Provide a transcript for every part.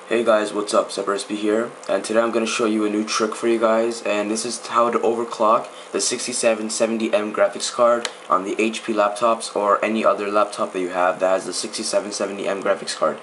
Hey guys, what's up? SB here, and today I'm going to show you a new trick for you guys, and this is how to overclock the 6770M graphics card on the HP laptops or any other laptop that you have that has the 6770M graphics card.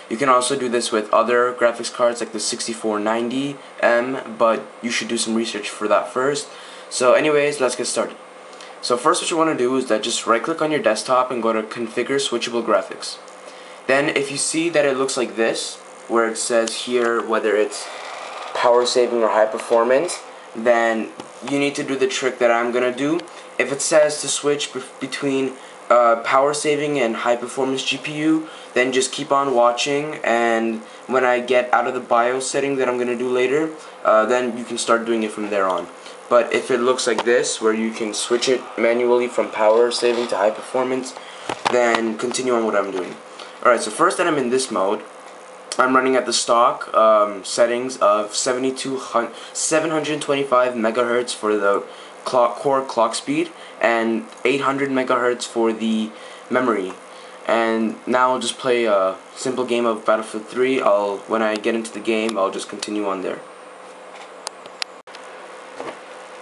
You can also do this with other graphics cards like the 6490M, but you should do some research for that first. So anyways, let's get started. So first what you want to do is that just right click on your desktop and go to configure switchable graphics. Then if you see that it looks like this, where it says here whether it's power saving or high performance, then you need to do the trick that I'm gonna do. If it says to switch between power saving and high performance GPU, then just keep on watching, and when I get out of the BIOS setting that I'm gonna do later, then you can start doing it from there on. But if it looks like this, where you can switch it manually from power saving to high performance, then continue on what I'm doing. Alright, so first that I'm in this mode, I'm running at the stock settings of 725 megahertz for the core clock speed and 800 megahertz for the memory. And now I'll just play a simple game of Battlefield 3. When I get into the game, I'll just continue on there.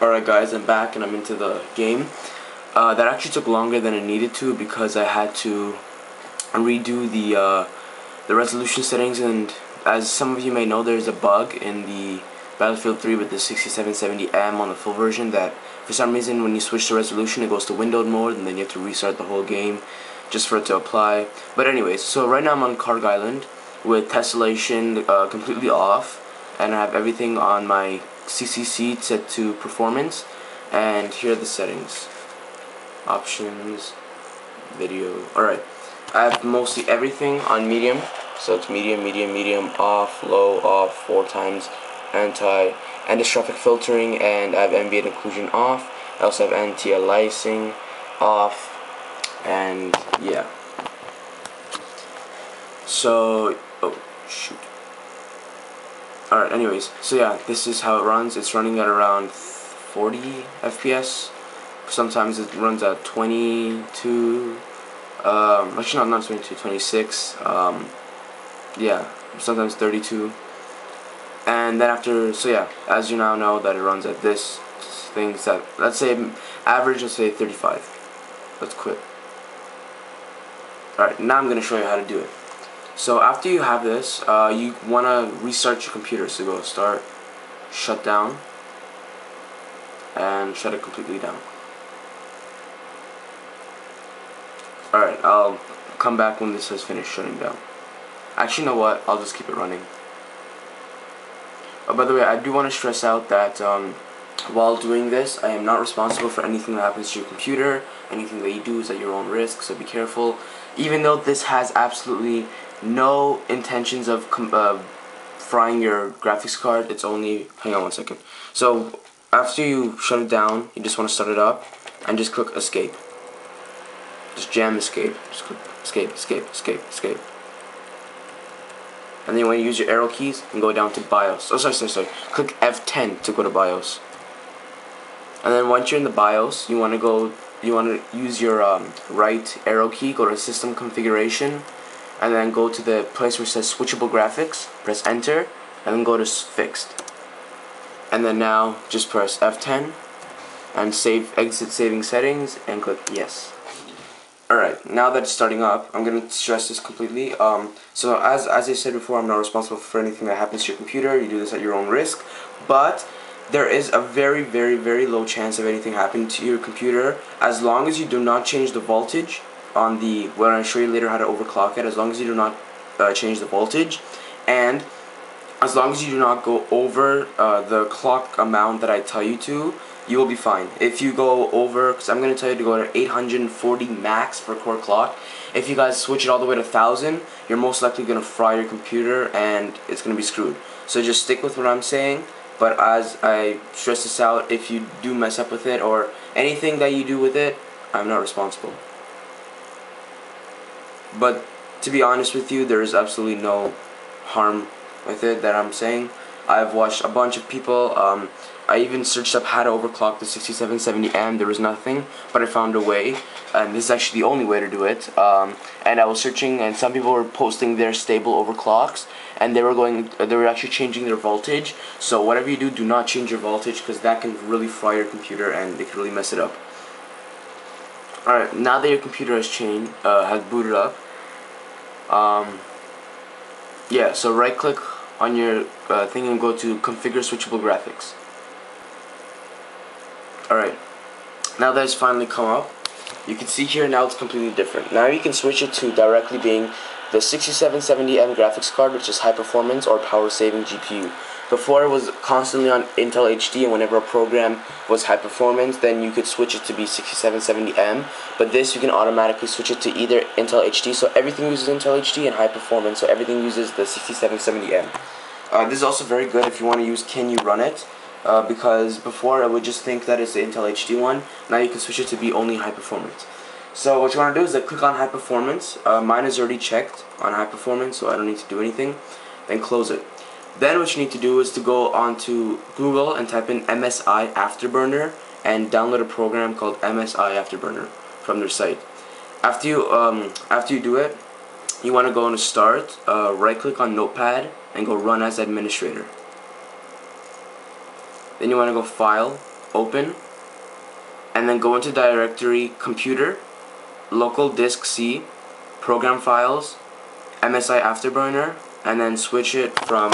Alright guys, I'm back and I'm into the game. That actually took longer than it needed to because I had to redo the resolution settings, and as some of you may know, there's a bug in the Battlefield 3 with the 6770M on the full version that for some reason when you switch the resolution it goes to windowed mode, and then you have to restart the whole game just for it to apply. But anyways, so right now I'm on Carg Island with tessellation completely off, and I have everything on my CCC set to performance, and here are the settings. Options, video. Alright, I have mostly everything on medium. So it's medium, medium, medium, off, low, off, 4 times, anti-dystrophic filtering, and I have ambient occlusion off. I also have anti-aliasing off, and yeah. So, oh shoot. Alright, anyways, so yeah, this is how it runs. It's running at around 40 FPS. Sometimes it runs at 22, actually not 22, 26, yeah, sometimes 32. And then after, so yeah, as you now know that it runs at this things that, let's say average, let's say 35. Let's quit. Alright, now I'm going to show you how to do it. So after you have this, you want to restart your computer. So go start, shut down, and shut it completely down. Alright, I'll come back when this has finished shutting down. Actually, you know what? I'll just keep it running. Oh, by the way, I do want to stress out that while doing this, I am not responsible for anything that happens to your computer. Anything that you do is at your own risk, so be careful. Even though this has absolutely no intentions of frying your graphics card, it's only... Hang on one second. So, after you shut it down, you just want to start it up, and just click escape. Just jam escape. Just click escape, escape, escape, escape. And then when you use your arrow keys and go down to BIOS. Oh, sorry. Click F10 to go to BIOS. And then once you're in the BIOS, you want to use your right arrow key, go to System Configuration, and then go to the place where it says Switchable Graphics, press Enter, and then go to Fixed. And then now just press F10 and exit saving settings and click Yes. Alright, now that it's starting up, I'm going to stress this completely. So as I said before, I'm not responsible for anything that happens to your computer. You do this at your own risk. But there is a very, very, very low chance of anything happening to your computer as long as you do not change the voltage on the... When I show you later how to overclock it, as long as you do not change the voltage, and as long as you do not go over the clock amount that I tell you to, you will be fine. If you go over, because I'm going to tell you to go to 840 max for core clock, if you guys switch it all the way to 1000, you're most likely going to fry your computer and it's going to be screwed. So just stick with what I'm saying, but as I stress this out, if you do mess up with it or anything that you do with it, I'm not responsible. But to be honest with you, there is absolutely no harm with it that I'm saying. I've watched a bunch of people, I even searched up how to overclock the 6770M. There was nothing, but I found a way, and this is actually the only way to do it. And I was searching, and some people were posting their stable overclocks, and they were actually changing their voltage. So whatever you do not change your voltage, because that can really fry your computer and it can really mess it up. Alright, now that your computer has booted up, yeah, so right click on your thing and go to configure switchable graphics. Alright, now that it's finally come up, you can see here now it's completely different. Now you can switch it to directly being the 6770M graphics card, which is high performance or power saving GPU. Before it was constantly on Intel HD, and whenever a program was high performance, then you could switch it to be 6770M. But this, you can automatically switch it to either Intel HD, so everything uses Intel HD, and high performance, so everything uses the 6770M. This is also very good if you want to use Can You Run It, because before I would just think that it's the Intel HD one. Now you can switch it to be only high performance. So what you want to do is click on high performance. Mine is already checked on high performance, so I don't need to do anything. Then close it. Then what you need to do is to go onto Google and type in MSI AfterBurner and download a program called MSI AfterBurner from their site. After you do it, you want to go into Start, right click on Notepad and go Run as Administrator. Then you want to go File, Open, and then go into Directory Computer, Local Disk C, Program Files, MSI AfterBurner, and then switch it from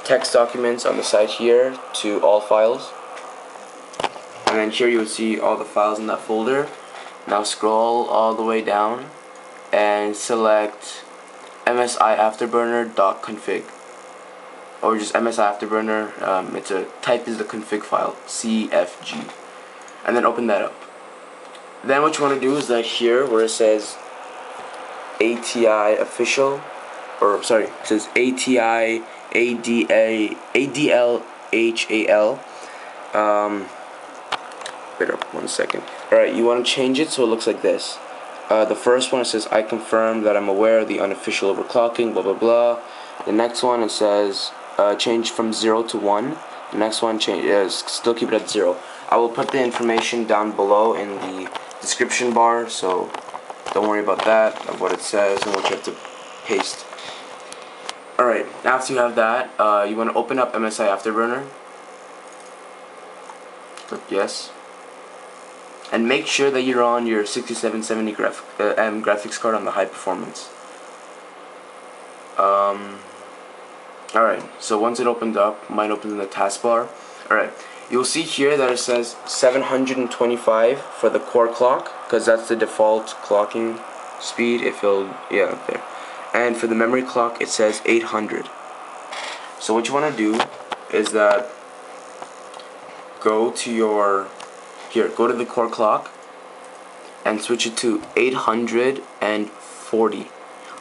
text documents on the side here to all files. And then here you will see all the files in that folder. Now scroll all the way down and select MSI AfterBurner.config, or just MSI AfterBurner. Type is the config file, CFG, and then open that up. Then what you want to do is that here where it says ATI official, or sorry, it says ATI ADLHAL. Wait up 1 second. Alright, you want to change it so it looks like this. The first one, it says I confirm that I'm aware of the unofficial overclocking, blah blah blah. The next one, it says change from 0 to 1. The next one, still keep it at 0. I will put the information down below in the description bar, so don't worry about that, of what it says and what you have to paste. Alright, after you have that, you want to open up MSI AfterBurner. Click yes. And make sure that you're on your 6770 graphics card on the high performance. Alright, so once it opened up, mine opens in the taskbar. Alright, you'll see here that it says 725 for the core clock, because that's the default clocking speed. Yeah, up there. And for the memory clock, it says 800. So what you want to do is that go to the core clock and switch it to 840.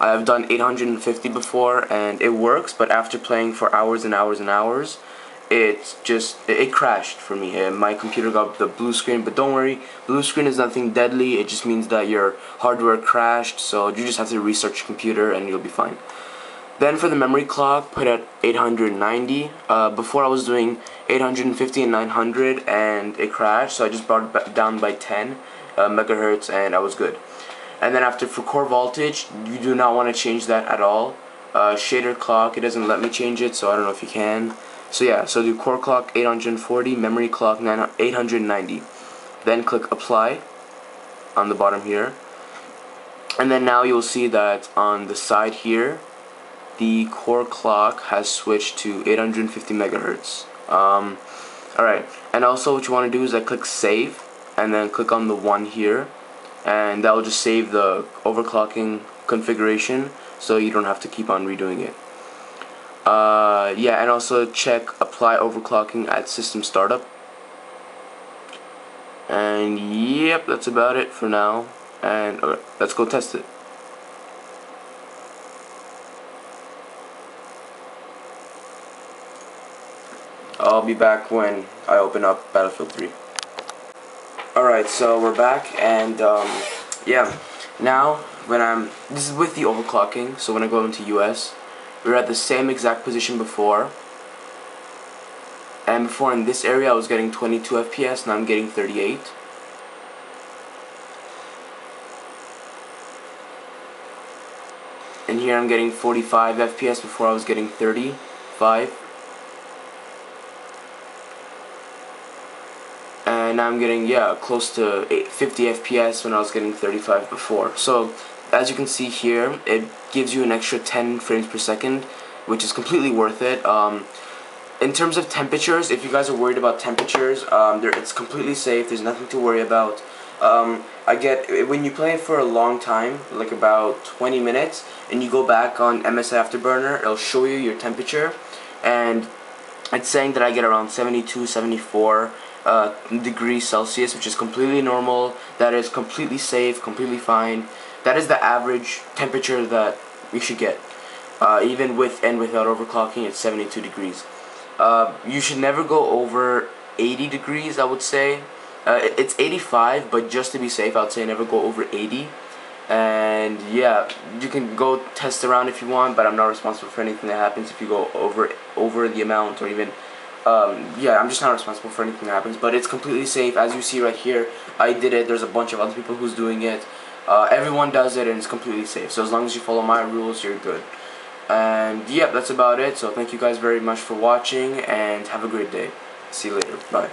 I have done 850 before and it works, but after playing for hours and hours and hours, it crashed for me. My computer got the blue screen, but don't worry, blue screen is nothing deadly. It just means that your hardware crashed, so you just have to restart your computer and you'll be fine. Then for the memory clock, put at 890. Before I was doing 850 and 900 and it crashed, so I just brought it down by 10 megahertz and I was good. And then for core voltage, you do not want to change that at all. Shader clock, it doesn't let me change it, so I don't know if you can. So yeah, so do core clock 840, memory clock 890. Then click apply on the bottom here. And then now you'll see that on the side here, the core clock has switched to 850 megahertz. Alright, and also what you want to do is click save, and then click on the 1 here, and that will just save the overclocking configuration, so you don't have to keep on redoing it. Yeah, and also check apply overclocking at system startup. And yep, that's about it for now. And okay, let's go test it. I'll be back when I open up Battlefield 3. Alright, so we're back, and yeah, now this is with the overclocking, so when I go into US, we're at the same exact position before, And before in this area I was getting 22 FPS, now I'm getting 38. And here I'm getting 45 FPS, before I was getting 35. And now I'm getting, yeah, close to 50 FPS when I was getting 35 before. So as you can see here, it gives you an extra 10 frames per second, which is completely worth it. In terms of temperatures, if you guys are worried about temperatures, it's completely safe. There's nothing to worry about. When you play it for a long time, like about 20 minutes, and you go back on MSI AfterBurner, it'll show you your temperature, and it's saying that I get around 72, 74 degrees Celsius, which is completely normal. That is completely safe, completely fine. That is the average temperature that we should get. Even with and without overclocking, it's 72 degrees. You should never go over 80 degrees, I would say. It's 85, but just to be safe, I would say never go over 80. And yeah, you can go test around if you want, but I'm not responsible for anything that happens if you go over the amount, or even yeah, I'm just not responsible for anything that happens. But it's completely safe. As you see right here, I did it. There's a bunch of other people who's doing it. Everyone does it, and it's completely safe. So as long as you follow my rules, you're good. And yeah, that's about it. So thank you guys very much for watching, and have a great day. See you later. Bye.